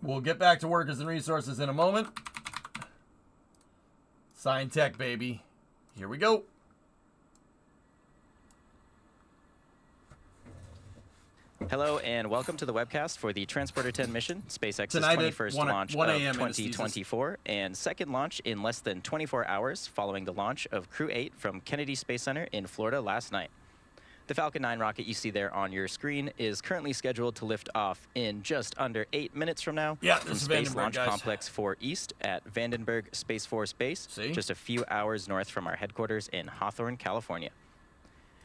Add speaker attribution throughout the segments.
Speaker 1: We'll get back to workers and resources in a moment. Sign tech, baby. Here we go.
Speaker 2: Hello and welcome to the webcast for the Transporter-10 mission, SpaceX's
Speaker 1: Tonight
Speaker 2: 21st launch of
Speaker 1: 1 a.m.
Speaker 2: 2024 and second launch in less than 24 hours following the launch of Crew 8 from Kennedy Space Center in Florida last night. The Falcon 9 rocket you see there on your screen is currently scheduled to lift off in just under 8 minutes from now from Space Launch Complex 4 East at Vandenberg Space Force Base, just a few hours north from our headquarters in Hawthorne, California.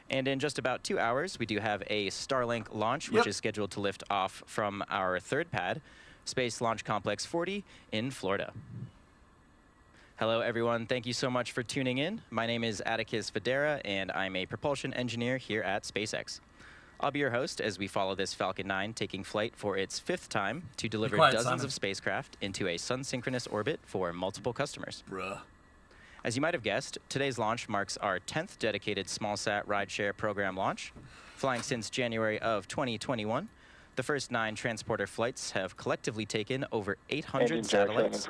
Speaker 2: And in just about 2 hours, we do have a Starlink launch, which is scheduled to lift off from our third pad, Space Launch Complex 40 in Florida. Hello, everyone. Thank you so much for tuning in. My name is Atticus Federa, and I'm a propulsion engineer here at SpaceX. I'll be your host as we follow this Falcon 9 taking flight for its 5th time to deliver dozens of spacecraft into a sun-synchronous orbit for multiple customers. As you might have guessed, today's launch marks our 10th dedicated smallsat rideshare program launch. Flying since January of 2021, the first 9 transporter flights have collectively taken over 800 satellites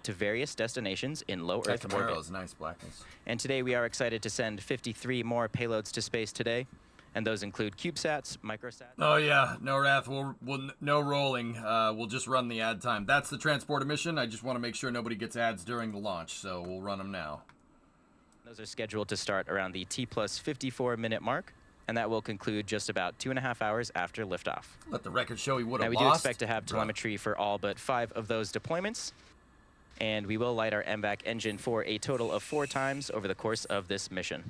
Speaker 2: to various destinations in low Earth orbit.
Speaker 1: Nice blackness.
Speaker 2: And today we are excited to send 53 more payloads to space today. And those include CubeSats, microsats.
Speaker 1: Oh yeah, no Wrath, we'll no rolling. We'll just run the ad time. That's the transporter mission. I just want to make sure nobody gets ads during the launch, so we'll run them now.
Speaker 2: Those are scheduled to start around the T plus 54-minute mark, and that will conclude just about 2.5 hours after liftoff.
Speaker 1: Let the record show he would have
Speaker 2: lost. Now we do expect to have telemetry for all but 5 of those deployments, and we will light our MVAC engine for a total of 4 times over the course of this mission.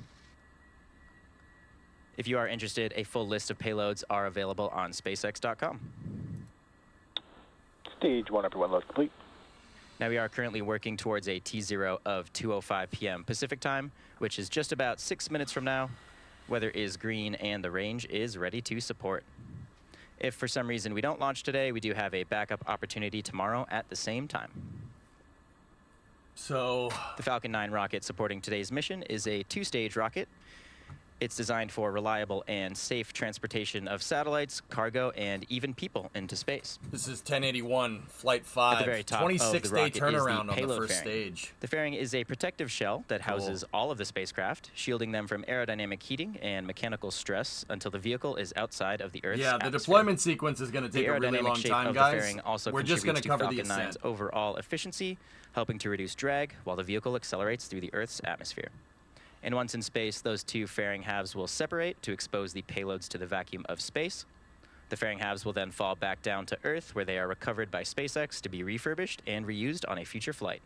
Speaker 2: If you are interested, a full list of payloads are available on SpaceX.com.
Speaker 3: Stage 1, everyone, load complete.
Speaker 2: Now we are currently working towards a T0 of 2:05 p.m. Pacific time, which is just about 6 minutes from now. Weather is green and the range is ready to support. If for some reason we don't launch today, we do have a backup opportunity tomorrow at the same time.
Speaker 1: So
Speaker 2: the Falcon 9 rocket supporting today's mission is a 2-stage rocket. It's designed for reliable and safe transportation of satellites, cargo, and even people into space.
Speaker 1: This is 1081, Flight 5,
Speaker 2: At the very top
Speaker 1: 26-day turnaround on the first stage.
Speaker 2: The fairing is a protective shell that houses all of the spacecraft, shielding them from aerodynamic heating and mechanical stress until the vehicle is outside of the Earth's atmosphere.
Speaker 1: The deployment sequence is going to take a really long time, guys.
Speaker 2: The fairing also
Speaker 1: We're just going to cover the
Speaker 2: Falcon 9's overall efficiency, helping to reduce drag while the vehicle accelerates through the Earth's atmosphere. And once in space, those 2 fairing halves will separate to expose the payloads to the vacuum of space. The fairing halves will then fall back down to Earth, where they are recovered by SpaceX to be refurbished and reused on a future flight.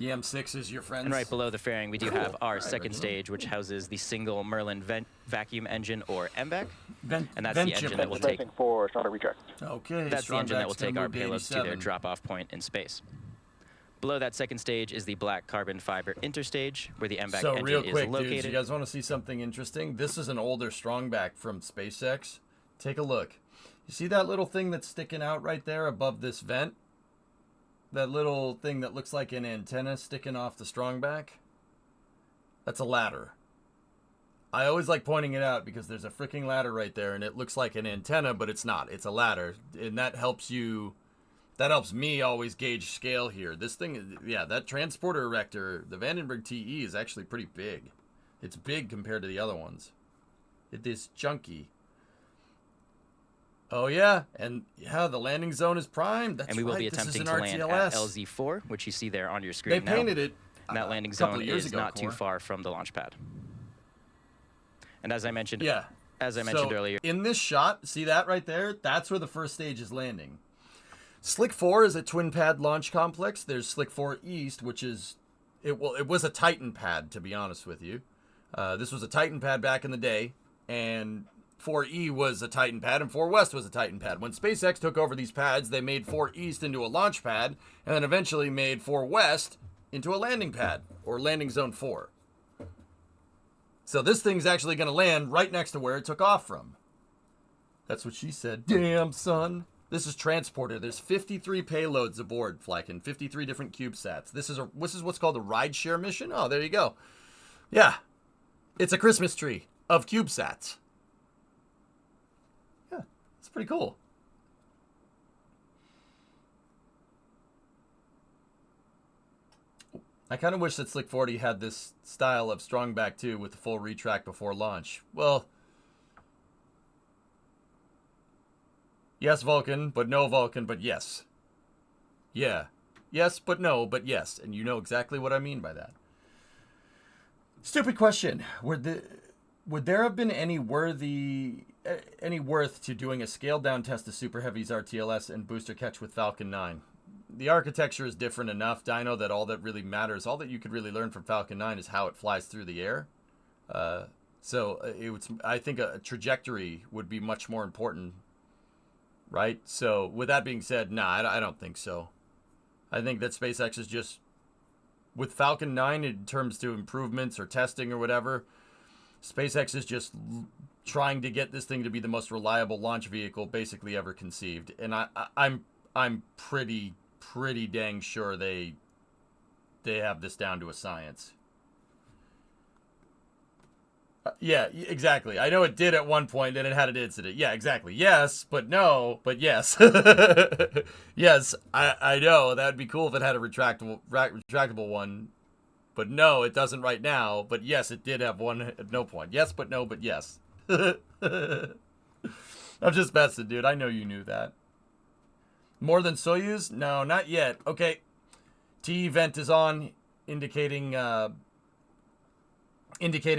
Speaker 1: EM6 is your friend.
Speaker 2: And right below the fairing, we do have our second stage, which houses the single Merlin vacuum engine, or MVAC. And that's the engine that will take. That's the engine that will take our payloads to their drop-off point in space. Below that second stage is the black carbon fiber interstage, where the MVAC engine
Speaker 1: real quick,
Speaker 2: is located.
Speaker 1: Dudes, you guys want to see something interesting? This is an older strongback from SpaceX. Take a look. You see that little thing that's sticking out right there above this vent? That little thing that looks like an antenna sticking off the strongback? That's a ladder. I always like pointing it out because there's a freaking ladder right there, and it looks like an antenna, but it's not. It's a ladder, and that helps you... That helps me always gauge scale here. This thing, that transporter erector, the Vandenberg TE, is actually pretty big. It's big compared to the other ones. It is chunky. Oh yeah, and the landing zone is primed. That's
Speaker 2: and we will be attempting to land at LZ4, which you see there on your screen now.
Speaker 1: They painted it.
Speaker 2: And that landing zone is not too far from the launch pad. And as I mentioned, earlier,
Speaker 1: in this shot, see that right there? That's where the first stage is landing. Slick 4 is a twin pad launch complex. There's Slick 4 East, which is, it was a Titan pad, to be honest with you. This was a Titan pad back in the day, and 4E was a Titan pad, and 4 West was a Titan pad. When SpaceX took over these pads, they made 4 East into a launch pad, and then eventually made 4 West into a landing pad, or landing zone 4. So this thing's actually going to land right next to where it took off from. That's what she said. Damn, son. This is Transporter. There's 53 payloads aboard, Flykin. 53 different CubeSats. This is what's called a rideshare mission. Oh, there you go. Yeah. It's a Christmas tree of CubeSats. Yeah, it's pretty cool. I kind of wish that Slick 40 had this style of strong back too with the full retract before launch. Well, yes, Vulcan, but no Vulcan, but yes. Yeah. Yes, but no, but yes. And you know exactly what I mean by that. Stupid question. Would there have been any worth to doing a scaled down test of Super Heavy's RTLS and booster catch with Falcon 9? The architecture is different enough, Dino, that all that really matters, all that you could really learn from Falcon 9 is how it flies through the air. I think a trajectory would be much more important, right? So with that being said, I don't think so. I think that SpaceX is just, with Falcon 9 in terms to improvements or testing or whatever, SpaceX is just trying to get this thing to be the most reliable launch vehicle basically ever conceived. And I'm pretty dang sure they have this down to a science. Yeah, exactly. I know it did at one point, then it had an incident. Yeah, exactly. Yes, but no, but yes. Yes, I know. That would be cool if it had a retractable one. But no, it doesn't right now. But yes, it did have one at no point. Yes, but no, but yes. I'm just messing, dude. I know you knew that. More than Soyuz? No, not yet. Okay. T event is on, indicating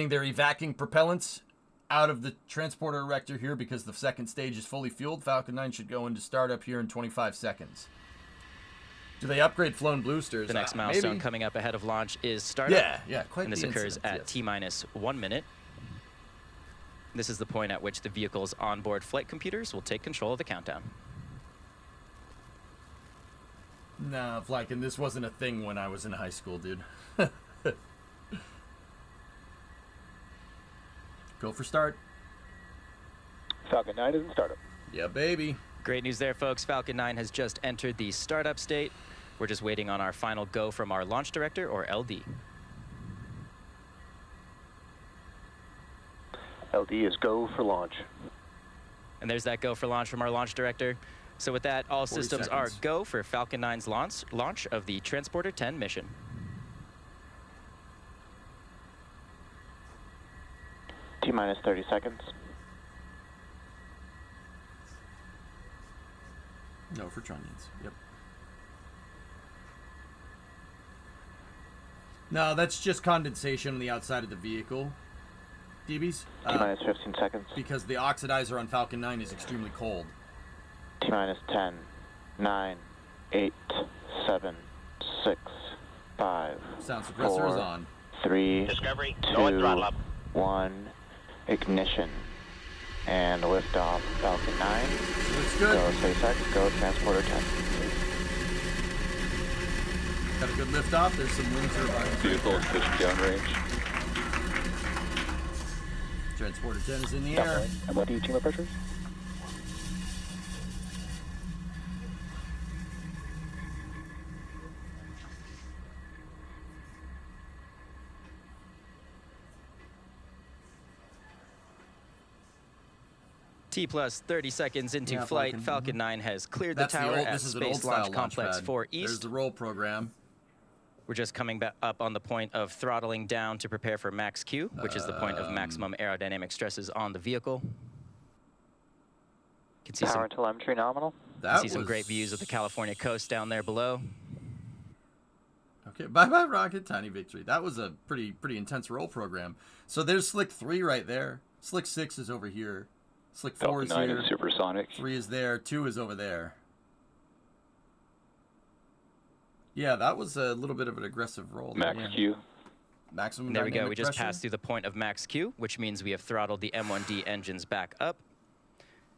Speaker 1: they're evacuating propellants out of the transporter erector here because the second stage is fully fueled. Falcon 9 should go into startup here in 25 seconds. Do they upgrade flown boosters?
Speaker 2: The next milestone
Speaker 1: maybe.
Speaker 2: Coming up ahead of launch is startup.
Speaker 1: Yeah, quite.
Speaker 2: And this occurs at T-minus 1 minute. This is the point at which the vehicle's onboard flight computers will take control of the countdown.
Speaker 1: Nah, Flykin, this wasn't a thing when I was in high school, dude. Go for start.
Speaker 3: Falcon 9 is in startup.
Speaker 1: Yeah, baby.
Speaker 2: Great news there, folks. Falcon 9 has just entered the startup state. We're just waiting on our final go from our launch director, or LD.
Speaker 3: LD is go for launch.
Speaker 2: And there's that go for launch from our launch director. So with that, all systems are go for Falcon 9's launch of the Transporter-10 mission.
Speaker 3: T-minus 30 seconds.
Speaker 1: No for trunnions. Yep. No, that's just condensation on the outside of the vehicle. DBs?
Speaker 3: T-minus 15 seconds.
Speaker 1: Because the oxidizer on Falcon 9 is extremely cold.
Speaker 3: T-minus 10, 9, 8, 7, 6, 5,
Speaker 1: Sound suppressor is
Speaker 3: 4,
Speaker 1: on.
Speaker 3: 3,
Speaker 4: Discovery,
Speaker 3: 2,
Speaker 4: go and throttle up.
Speaker 3: 1, ignition. And liftoff, Falcon 9.
Speaker 1: Looks good.
Speaker 3: Go SpaceX, go Transporter-10.
Speaker 1: Got a good lift off. There's some wind turbines.
Speaker 5: Vehicle is pushing down range.
Speaker 1: Transporter-10 is in the air.
Speaker 3: And what do you team pressures?
Speaker 2: T plus 30 seconds into flight, Falcon 9 has cleared
Speaker 1: That's
Speaker 2: the tower at
Speaker 1: this is an
Speaker 2: Space
Speaker 1: old style
Speaker 2: Launch Complex
Speaker 1: pad.
Speaker 2: 4
Speaker 1: There's
Speaker 2: East.
Speaker 1: the roll program.
Speaker 2: We're just coming back up on the point of throttling down to prepare for max Q, which is the point of maximum aerodynamic stresses on the vehicle. You can see
Speaker 3: Power telemetry nominal.
Speaker 2: some great views of the California coast down there below.
Speaker 1: Okay, bye-bye rocket, tiny victory. That was a pretty intense roll program. So there's Slick 3 right there. Slick 6 is over here. Slick 4 is
Speaker 5: Falcon 9
Speaker 1: here.
Speaker 5: is supersonic.
Speaker 1: 3 is there. 2 is over there. Yeah, that was a little bit of an aggressive roll.
Speaker 5: Max
Speaker 1: yeah.
Speaker 5: Q.
Speaker 1: Maximum
Speaker 2: And there we go.
Speaker 1: dynamic
Speaker 2: We just
Speaker 1: pressure.
Speaker 2: passed through the point of max Q, which means we have throttled the M1D engines back up.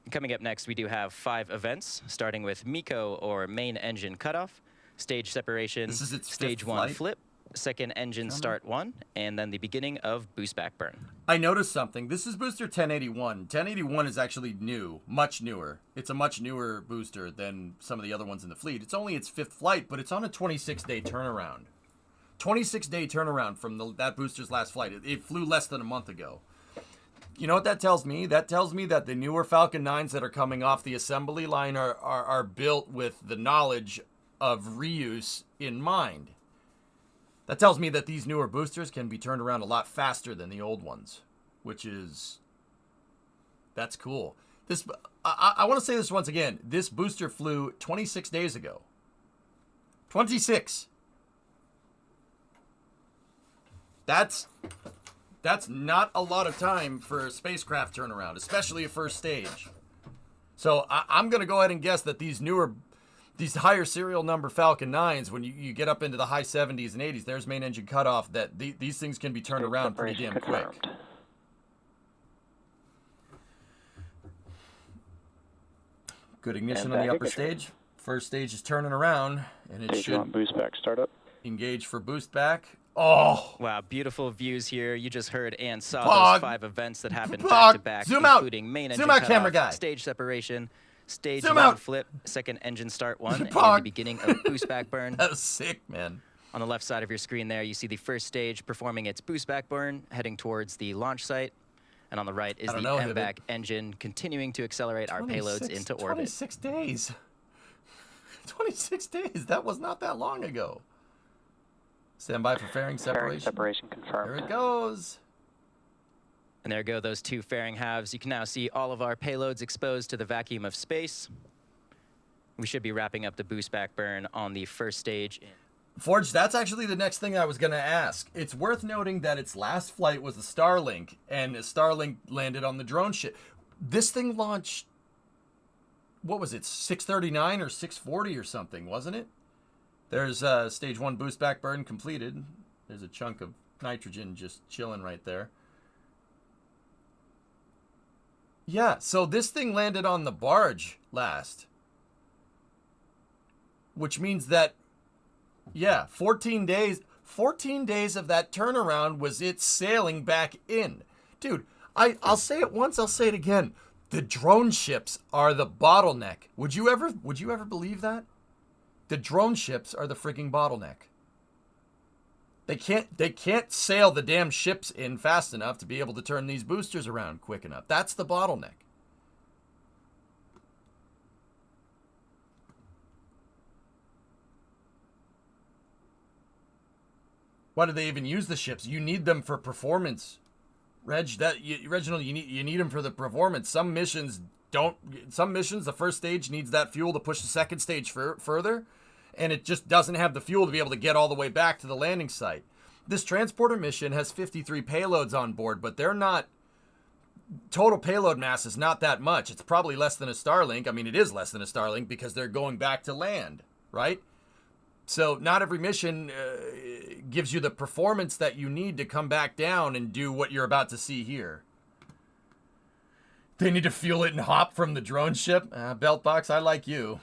Speaker 2: And coming up next, we do have 5 events, starting with MECO, or main engine cutoff, stage separation,
Speaker 1: This is its
Speaker 2: stage
Speaker 1: fifth
Speaker 2: 1
Speaker 1: flight?
Speaker 2: flip, second engine start 1, and then the beginning of boost back burn.
Speaker 1: I noticed something. This is booster 1081. 1081 is actually new, much newer. It's a much newer booster than some of the other ones in the fleet. It's only its 5th flight, but it's on a 26-day turnaround. 26-day turnaround from that booster's last flight. It flew less than a month ago. You know what that tells me? That tells me that the newer Falcon 9s that are coming off the assembly line are built with the knowledge of reuse in mind. That tells me that these newer boosters can be turned around a lot faster than the old ones, which is, that's cool. This, I want to say this once again. This booster flew 26 days ago. 26. That's not a lot of time for a spacecraft turnaround, especially a first stage. So I'm going to go ahead and guess that these higher serial number Falcon 9s, when you get up into the high 70s and 80s, there's main engine cutoff, that these things can be turned around pretty damn quick. Good ignition on the upper stage. First stage is turning around, and it should
Speaker 3: boost back startup.
Speaker 1: Engage for boost back. Oh!
Speaker 2: Wow, beautiful views here. You just heard and saw
Speaker 1: Pog.
Speaker 2: those 5 events that happened
Speaker 1: Pog.
Speaker 2: back-to-back,
Speaker 1: Zoom out.
Speaker 2: including main engine
Speaker 1: Zoom out,
Speaker 2: cutoff,
Speaker 1: camera guy.
Speaker 2: stage separation, stage
Speaker 1: Zoom
Speaker 2: 1
Speaker 1: out.
Speaker 2: flip, second engine start 1, and
Speaker 1: Pog.
Speaker 2: the beginning of boost back burn.
Speaker 1: That was sick, man.
Speaker 2: On the left side of your screen there, you see the first stage performing its boost back burn, heading towards the launch site. And on the right is the MVAC engine continuing to accelerate our payloads into orbit.
Speaker 1: 26 days. 26 days. That was not that long ago. Stand by for fairing separation.
Speaker 3: Fairing separation confirmed.
Speaker 1: There it goes.
Speaker 2: And there go those 2 fairing halves. You can now see all of our payloads exposed to the vacuum of space. We should be wrapping up the boost back burn on the first stage.
Speaker 1: Forge, that's actually the next thing I was going to ask. It's worth noting that its last flight was a Starlink, and a Starlink landed on the drone ship. This thing launched, what was it, 6:39 or 6:40 or something, wasn't it? There's stage 1 boost back burn completed. There's a chunk of nitrogen just chilling right there. Yeah, so this thing landed on the barge last. Which means that, yeah, 14 days of that turnaround was it sailing back in. Dude, I'll say it once, I'll say it again. The drone ships are the bottleneck. Would you ever believe that? The drone ships are the freaking bottleneck. They can't sail the damn ships in fast enough to be able to turn these boosters around quick enough. That's the bottleneck. Why do they even use the ships? You need them for performance. Reginald, you need them for the performance. Some missions, the first stage needs that fuel to push the second stage further, and it just doesn't have the fuel to be able to get all the way back to the landing site. This transporter mission has 53 payloads on board, but they're not, total payload mass is not that much. It's probably less than a Starlink. I mean, it is less than a Starlink because they're going back to land, right? So not every mission gives you the performance that you need to come back down and do what you're about to see here. They need to fuel it and hop from the drone ship. Belt box, I like you.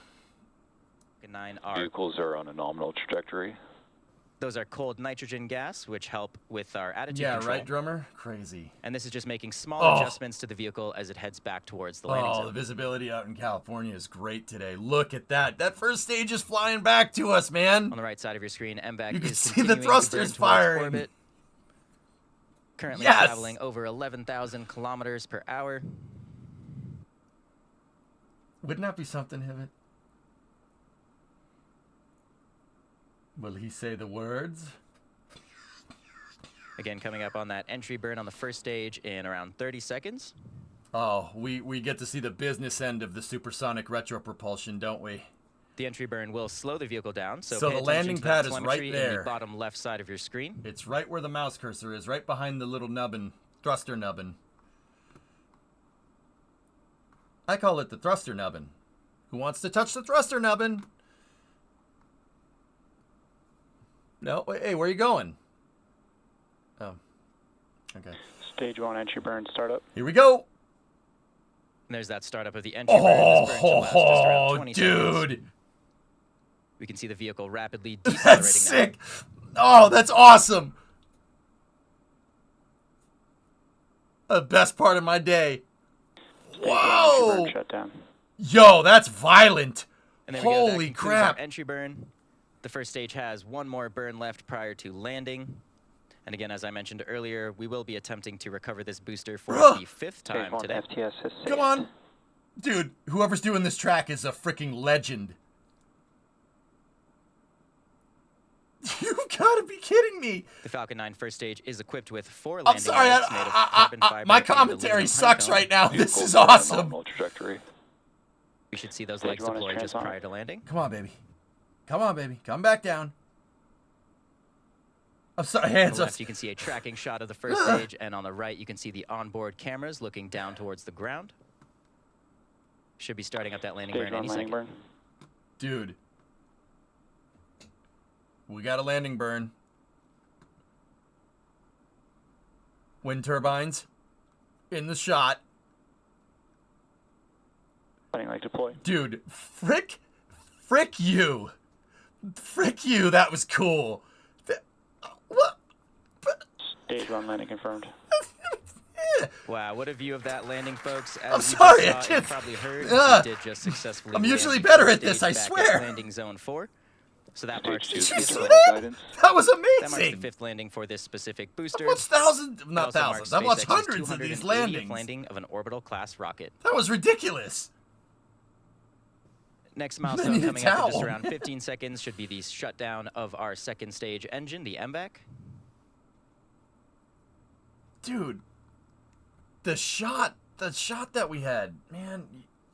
Speaker 5: Vehicles are on a nominal trajectory.
Speaker 2: Those are cold nitrogen gas, which help with our attitude
Speaker 1: control.
Speaker 2: control.
Speaker 1: Right, drummer? Crazy.
Speaker 2: And this is just making small adjustments to the vehicle as it heads back towards the landing zone.
Speaker 1: The visibility out in California is great today. Look at that. That first stage is flying back to us, man.
Speaker 2: On the right side of your screen, MVAC
Speaker 1: you can
Speaker 2: is
Speaker 1: see the thrusters firing.
Speaker 2: Orbit. Currently traveling over 11,000 kilometers per hour.
Speaker 1: Wouldn't that be something, Hibbett? Will he say the words?
Speaker 2: Again, coming up on that entry burn on the first stage in around 30 seconds.
Speaker 1: Oh, we get to see the business end of the supersonic retro propulsion, don't we?
Speaker 2: The entry burn will slow the vehicle down, so
Speaker 1: the landing pad is right there.
Speaker 2: In the bottom left side of your screen.
Speaker 1: It's right where the mouse cursor is, right behind the little nubbin, thruster nubbin. I call it the thruster nubbin. Who wants to touch the thruster nubbin? No, hey, where are you going? Oh, okay.
Speaker 3: Stage 1 entry burn startup.
Speaker 1: Here we go.
Speaker 2: And there's that startup of the entry burn. This burn should last just around 20
Speaker 1: dude.
Speaker 2: Seconds. We can see the vehicle rapidly
Speaker 1: That's
Speaker 2: decelerating
Speaker 1: sick.
Speaker 2: now.
Speaker 1: Oh, that's awesome. The best part of my day. Whoa.
Speaker 3: Shut down.
Speaker 1: Yo, that's violent.
Speaker 2: And there
Speaker 1: Holy
Speaker 2: we go. That
Speaker 1: crap.
Speaker 2: our entry burn. The first stage has one more burn left prior to landing. And again, as I mentioned earlier, we will be attempting to recover this booster for the 5th time today.
Speaker 3: FTS is safe.
Speaker 1: Come on. Dude, whoever's doing this track is a freaking legend. You gotta be kidding me.
Speaker 2: The Falcon 9 first stage is equipped with 4
Speaker 1: I'm
Speaker 2: landing
Speaker 1: sorry.
Speaker 2: legs made of carbon fiber
Speaker 1: My
Speaker 2: and
Speaker 1: commentary
Speaker 2: aluminum
Speaker 1: sucks
Speaker 2: honeycomb.
Speaker 1: right now. This
Speaker 5: Vehicle
Speaker 1: is
Speaker 5: set on a
Speaker 1: awesome.
Speaker 5: nominal trajectory.
Speaker 2: We should see those
Speaker 3: Stage
Speaker 2: legs
Speaker 3: 1 is
Speaker 2: deploy just
Speaker 3: transonic.
Speaker 2: prior to landing.
Speaker 1: Come on, baby. Come on, baby. Come back down. I'm sorry,
Speaker 2: On the
Speaker 1: hands up.
Speaker 2: left, you can see a tracking shot of the first stage, and on the right, you can see the onboard cameras looking down towards the ground. Should be starting up that landing
Speaker 3: Stage
Speaker 2: burn
Speaker 3: 1
Speaker 2: any
Speaker 3: landing
Speaker 2: second.
Speaker 3: burn.
Speaker 1: Dude. We got a landing burn. Wind turbines in the shot.
Speaker 3: Landing leg deploy.
Speaker 1: Dude, frick you. Frick you, that was cool. What?
Speaker 3: Stage 1 landing confirmed.
Speaker 2: Wow, what a view of that landing, folks. As
Speaker 1: I'm
Speaker 2: you
Speaker 1: sorry,
Speaker 2: just
Speaker 1: I
Speaker 2: saw and
Speaker 1: can't-
Speaker 2: probably heard,
Speaker 1: Ugh.
Speaker 2: we did just successfully
Speaker 1: I'm
Speaker 2: land
Speaker 1: usually
Speaker 2: the
Speaker 1: better
Speaker 2: first
Speaker 1: at this,
Speaker 2: stage
Speaker 1: I
Speaker 2: back at
Speaker 1: swear.
Speaker 2: landing zone 4. So that
Speaker 5: Stage
Speaker 2: marks
Speaker 5: 2
Speaker 2: the
Speaker 1: Did you
Speaker 5: is
Speaker 1: see
Speaker 2: fifth
Speaker 5: internal
Speaker 1: that?
Speaker 5: guidance.
Speaker 1: That was
Speaker 2: That marks the
Speaker 1: amazing.
Speaker 2: 5th landing for this specific
Speaker 1: I
Speaker 2: booster.
Speaker 1: watched thousands,
Speaker 2: It
Speaker 1: not
Speaker 2: also marks
Speaker 1: thousands. I watched
Speaker 2: SpaceX's
Speaker 1: hundreds of these
Speaker 2: 280th
Speaker 1: landings.
Speaker 2: landing of an orbital class rocket.
Speaker 1: That was ridiculous.
Speaker 2: Next
Speaker 1: I
Speaker 2: milestone
Speaker 1: need a
Speaker 2: coming up in just
Speaker 1: towel.
Speaker 2: around 15 seconds should be the shutdown of our second stage engine, the MVAC.
Speaker 1: Dude, the shot that we had, man,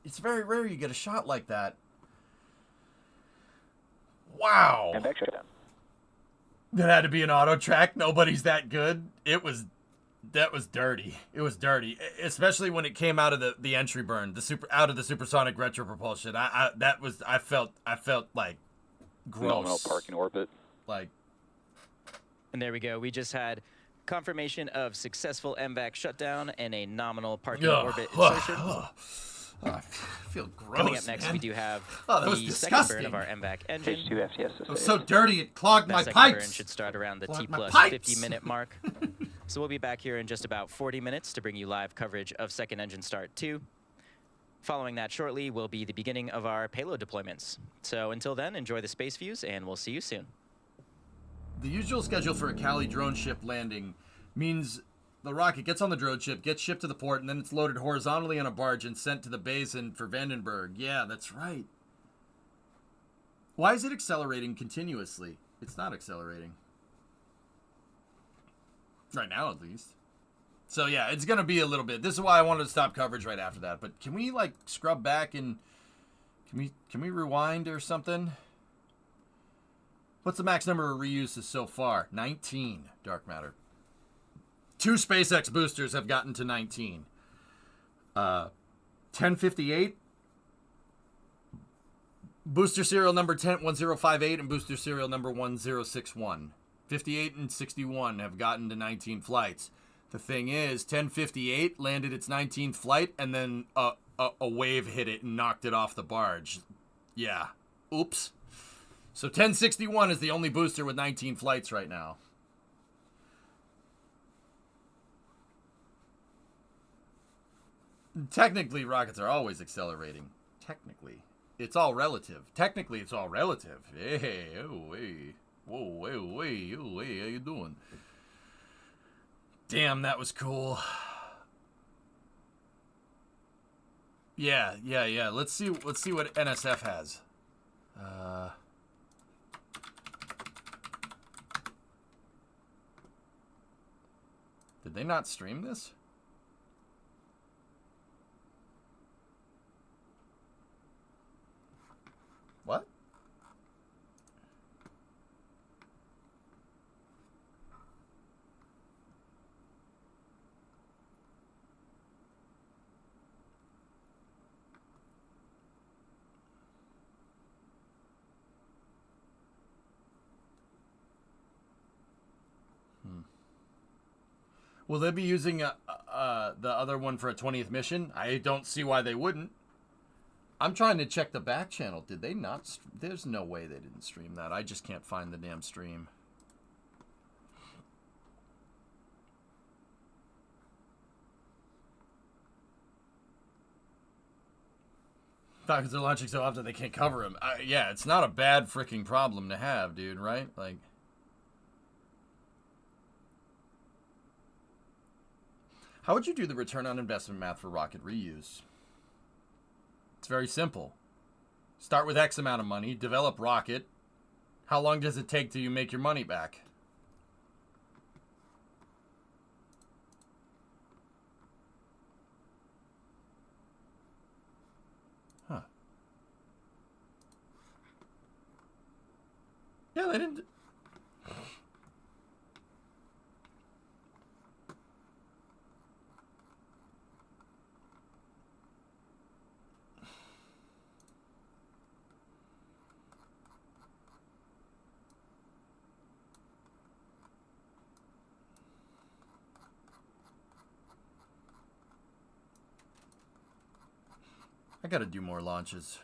Speaker 1: it's very rare you get a shot like that. Wow.
Speaker 3: And back shutdown.
Speaker 1: That had to be an auto track. Nobody's that good. That was dirty. It was dirty, especially when it came out of the entry burn, out of the supersonic retro propulsion. I felt like gross.
Speaker 5: Nominal parking orbit.
Speaker 1: Like,
Speaker 2: And there we go. We just had confirmation of successful MVAC shutdown and a nominal parking orbit insertion.
Speaker 1: I feel gross.
Speaker 2: Coming up next,
Speaker 1: man.
Speaker 2: we do have
Speaker 1: That was
Speaker 2: the second burn
Speaker 1: disgusting.
Speaker 2: of our MVAC
Speaker 3: Stage
Speaker 2: engine.
Speaker 3: 2 FTS
Speaker 1: It was
Speaker 3: is
Speaker 1: so dirty it clogged
Speaker 2: That
Speaker 1: my
Speaker 2: second burn
Speaker 1: pipes.
Speaker 2: should start around the
Speaker 1: Clogged
Speaker 2: T
Speaker 1: my
Speaker 2: plus
Speaker 1: pipes.
Speaker 2: 50-minute mark. So we'll be back here in just about 40 minutes to bring you live coverage of second engine start 2. Following that shortly will be the beginning of our payload deployments. So until then, enjoy the space views, and we'll see you soon.
Speaker 1: The usual schedule for a Cali drone ship landing means the rocket gets on the drone ship, gets shipped to the port, and then it's loaded horizontally on a barge and sent to the basin for Vandenberg. Yeah, that's right. Why is it accelerating continuously? It's not accelerating. Right now, at least. So, yeah, it's going to be a little bit. This is why I wanted to stop coverage right after that. But can we, like, scrub back and... Can we rewind or something? What's the max number of reuses so far? 19, dark matter. 2 SpaceX boosters have gotten to 19. 1058, booster serial number 1058 and booster serial number 1061. 58 and 61 have gotten to 19 flights. The thing is, 1058 landed its 19th flight, and then a wave hit it and knocked it off the barge. Yeah. Oops. So 1061 is the only booster with 19 flights right now. Technically, rockets are always accelerating. Technically. It's all relative. Technically, it's all relative. Hey, oh, hey. Whoa, hey, hey, oh, hey, how you doing? Damn, that was cool. Yeah. Let's see what NSF has. Did they not stream this? What? Will they be using the other one for a 20th mission? I don't see why they wouldn't. I'm trying to check the back channel. Did they not? There's no way they didn't stream that. I just can't find the damn stream. Falcons are launching so often they can't cover them. Yeah, it's not a bad freaking problem to have, dude, right? Like... How would you do the return on investment math for rocket reuse? It's very simple. Start with X amount of money, develop rocket, How long does it take till you make your money back? Huh. Yeah, they didn't... I gotta do more launches.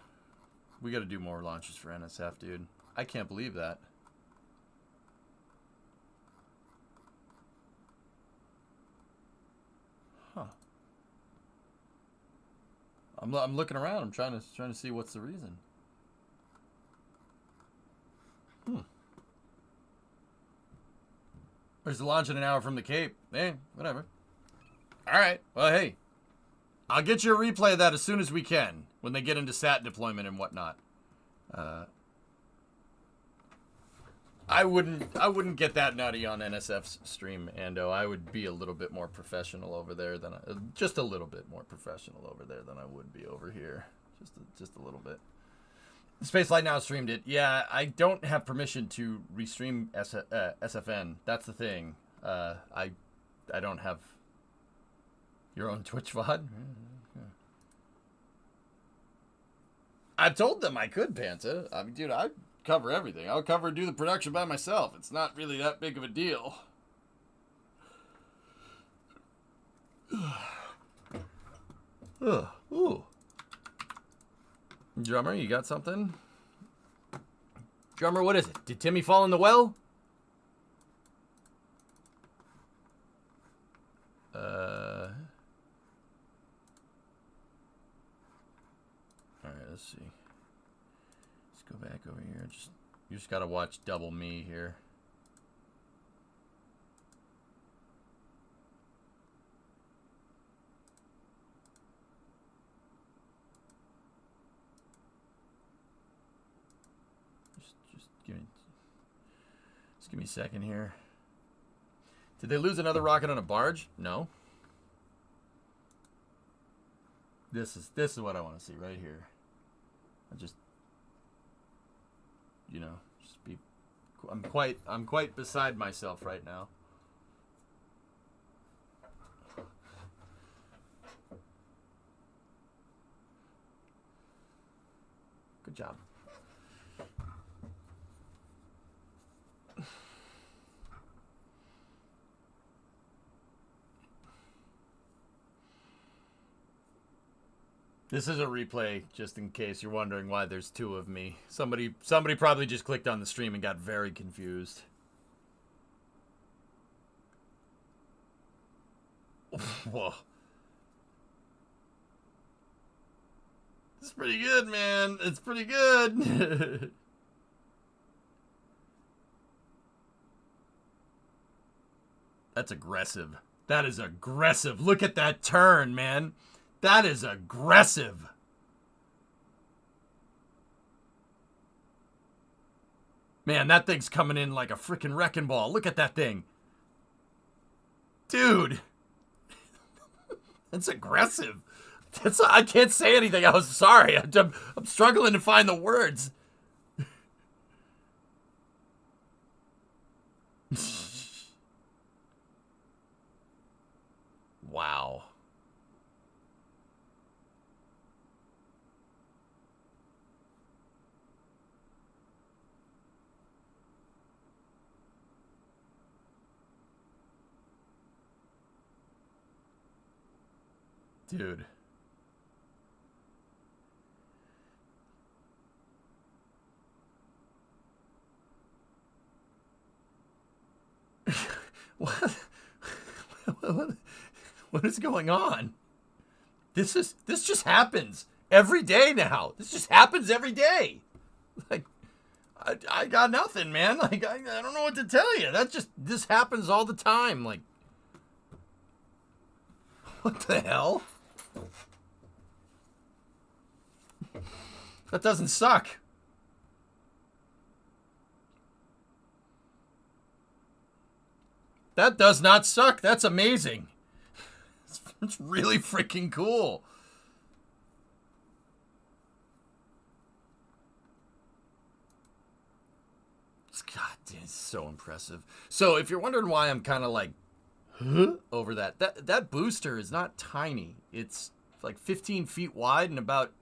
Speaker 1: We gotta do more launches for NSF, dude. I can't believe that. Huh. I'm looking around. I'm trying to see what's the reason. There's the launch in an hour from the Cape. Eh, whatever. All right. Well, hey. I'll get you a replay of that as soon as we can, when they get into SAT deployment and whatnot. I wouldn't get that nutty on NSF's stream, Ando. I would be a little bit more professional over there than just a little bit more professional over there than I would be over here. Just a little bit. Spacelight Now streamed it. Yeah, I don't have permission to restream SFN. That's the thing. I don't have your own Twitch VOD. I told them I could, Panta. I mean, dude, I cover everything. I'll cover and do the production by myself. It's not really that big of a deal. Ooh. Drummer, you got something? Drummer, what is it? Did Timmy fall in the well? Alright, let's see. Let's go back over here. You just gotta watch double me here. Just give me a second here. Did they lose another rocket on a barge? No. This is what I want to see right here. I'm quite beside myself right now. Good job. This is a replay, just in case you're wondering why there's two of me. Somebody probably just clicked on the stream and got very confused. Whoa. It's pretty good, man. It's pretty good. That's aggressive. That is aggressive. Look at that turn, man. That is aggressive. Man, that thing's coming in like a freaking wrecking ball. Look at that thing. Dude. That's aggressive. I can't say anything. I was sorry. I'm struggling to find the words. Wow. Dude. What is going on? This just happens every day now. This just happens every day. Like, I got nothing, man. Like, I don't know what to tell you. This happens all the time. Like, what the hell? That doesn't suck. That does not suck. That's amazing. It's really freaking cool. God, it's so impressive. So if you're wondering why I'm kind of like, huh? Over that booster is not tiny. It's like 15 feet wide and about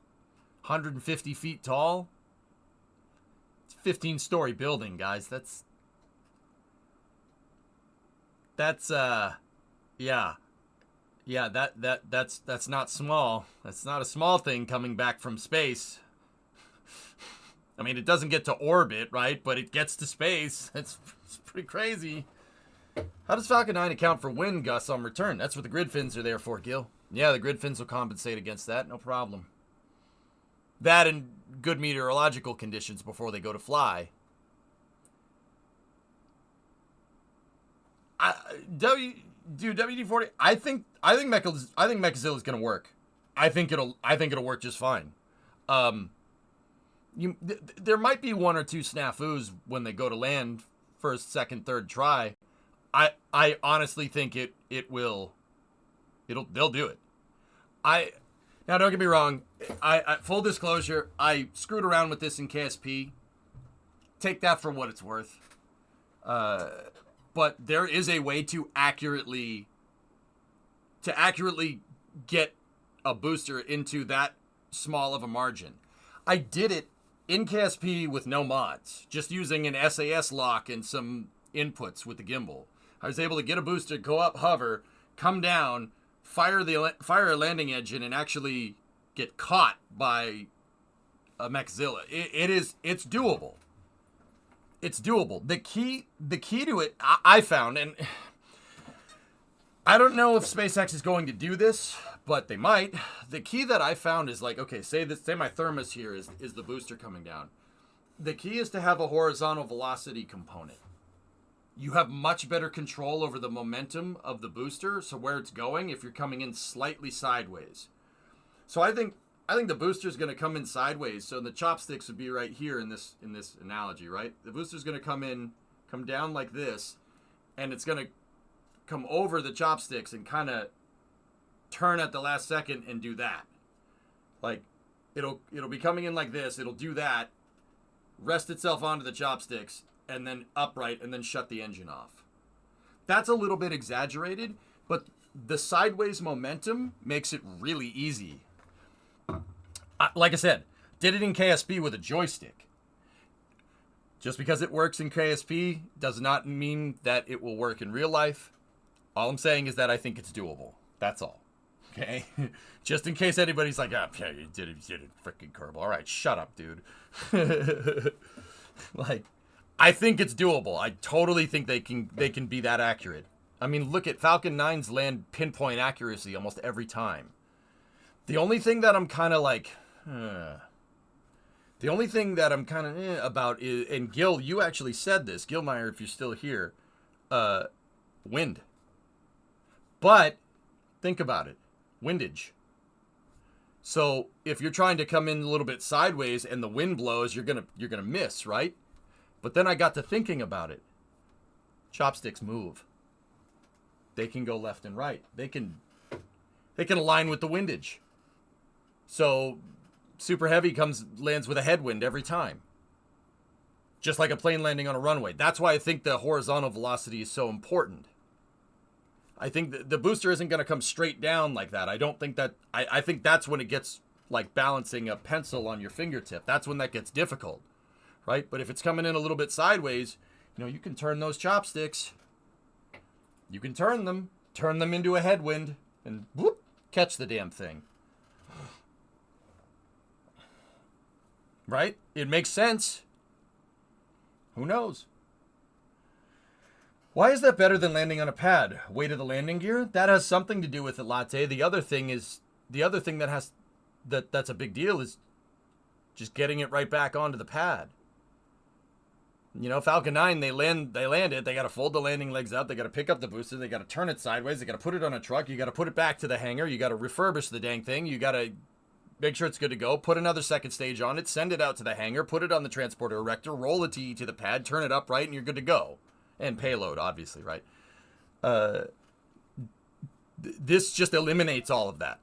Speaker 1: 150 feet tall. It's a 15-story building, guys. That's yeah. Yeah, that's not small. That's not a small thing coming back from space. I mean, it doesn't get to orbit, right? But it gets to space. It's pretty crazy. How does Falcon 9 account for wind gusts on return? That's what the grid fins are there for, Gil. Yeah, the grid fins will compensate against that. No problem. That and good meteorological conditions before they go to fly. WD-40. I think Mechazilla's gonna work. I think it'll work just fine. There might be one or two snafus when they go to land, first, second, third try. I honestly think they'll do it. Now don't get me wrong. I full disclosure, I screwed around with this in KSP. Take that for what it's worth. But there is a way to accurately get a booster into that small of a margin. I did it in KSP with no mods, just using an SAS lock and some inputs with the gimbal. I was able to get a booster, go up, hover, come down, fire a landing engine, and actually get caught by a Mechzilla. It's doable. It's doable. The key to it, I found, and I don't know if SpaceX is going to do this, but they might. The key that I found is like, okay, say my thermos here is the booster coming down. The key is to have a horizontal velocity component. You have much better control over the momentum of the booster, so where it's going if you're coming in slightly sideways. So I think the booster's going to come in sideways, so the chopsticks would be right here in this analogy, right? The booster's going to come down like this, and it's going to come over the chopsticks and kind of turn at the last second and do that. Like it'll be coming in like this, it'll do that, rest itself onto the chopsticks, and then upright, and then shut the engine off. That's a little bit exaggerated, but the sideways momentum makes it really easy. Like I said, did it in KSP with a joystick. Just because it works in KSP does not mean that it will work in real life. All I'm saying is that I think it's doable. That's all. Okay? Just in case anybody's like, oh, yeah, you did it freaking Kerbal. All right, shut up, dude. Like, I think it's doable. I totally think they can be that accurate. I mean, look at Falcon 9's land pinpoint accuracy almost every time. The only thing that I'm kind of like, about is, and Gil, you actually said this, Gilmeyer, if you're still here, wind. But think about it, windage. So if you're trying to come in a little bit sideways and the wind blows, you're gonna miss, right? But then I got to thinking about it. Chopsticks move. They can go left and right. They can align with the windage. So Super Heavy lands with a headwind every time. Just like a plane landing on a runway. That's why I think the horizontal velocity is so important. I think the booster isn't going to come straight down like that. I don't think that... I think that's when it gets like balancing a pencil on your fingertip. That's when that gets difficult. Right? But if it's coming in a little bit sideways, you can turn those chopsticks. You can turn them into a headwind, and whoop, catch the damn thing. Right? It makes sense. Who knows? Why is that better than landing on a pad? Weight of the landing gear? That has something to do with it, Latte. The other thing that's a big deal is just getting it right back onto the pad. Falcon 9, they land it. They got to fold the landing legs out. They got to pick up the booster. They got to turn it sideways. They got to put it on a truck. You got to put it back to the hangar. You got to refurbish the dang thing. You got to make sure it's good to go. Put another second stage on it. Send it out to the hangar. Put it on the transporter erector. Roll it to the pad. Turn it upright, and you're good to go. And payload, obviously, right? This just eliminates all of that.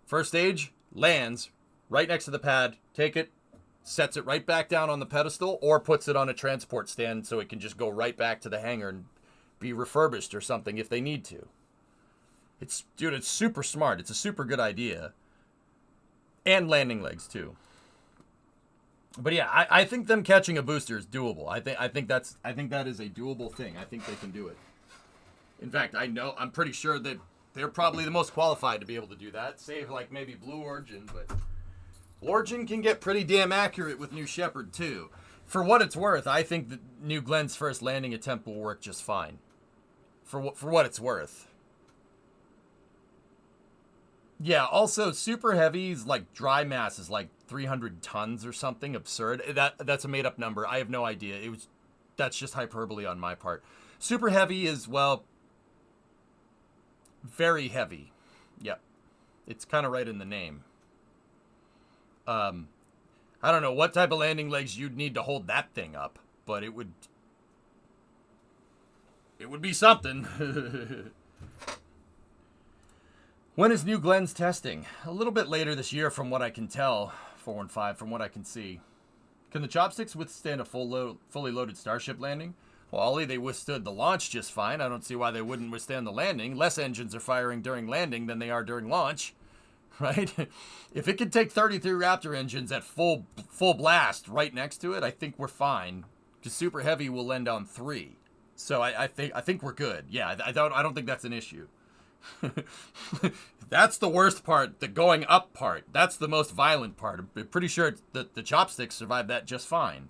Speaker 1: First stage, lands right next to the pad, take it, sets it right back down on the pedestal, or puts it on a transport stand so it can just go right back to the hangar and be refurbished or something if they need to. It's super smart. It's a super good idea. And landing legs too. But yeah, I think them catching a booster is doable. I think that is a doable thing. I think they can do it. In fact, I'm pretty sure that they're probably the most qualified to be able to do that, save like maybe Blue Origin, but Origin can get pretty damn accurate with New Shepard too. For what it's worth, I think that New Glenn's first landing attempt will work just fine. For what it's worth. Yeah, also Super Heavy's like dry mass is like 300 tons or something absurd. That's a made up number. I have no idea. That's just hyperbole on my part. Super Heavy is, well, very heavy. Yep. It's kind of right in the name. I don't know what type of landing legs you'd need to hold that thing up, but it would be something. When is New Glenn's testing? A little bit later this year from what I can tell, 415, from what I can see. Can the chopsticks withstand a fully loaded Starship landing? Well, Ollie, they withstood the launch just fine. I don't see why they wouldn't withstand the landing. Less engines are firing during landing than they are during launch, right? If it could take 33 Raptor engines at full blast right next to it, I think we're fine. Because Super Heavy will land on 3. So I think we're good. Yeah, I don't think that's an issue. That's the worst part, the going up part. That's the most violent part. I'm pretty sure that the chopsticks survived that just fine.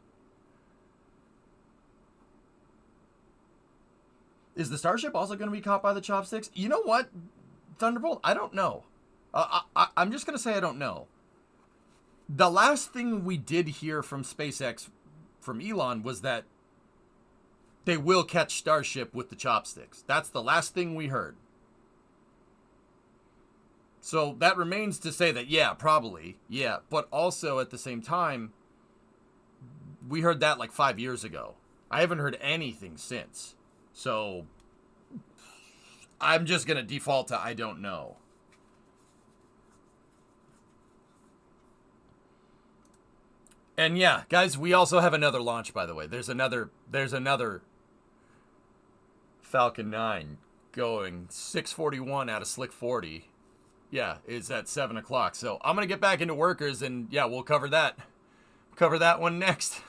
Speaker 1: Is the Starship also going to be caught by the chopsticks? You know what, Thunderbolt? I don't know. I'm just going to say I don't know. The last thing we did hear from SpaceX, from Elon, was that they will catch Starship with the chopsticks. That's the last thing we heard. So that remains to say that, yeah, probably. Yeah, but also at the same time, we heard that like 5 years ago. I haven't heard anything since. So I'm just going to default to I don't know. And yeah, guys, we also have another launch, by the way. There's another Falcon 9 going 641 out of Slick 40. Yeah, it's at 7 o'clock. So I'm going to get back into workers and yeah, we'll cover that one next.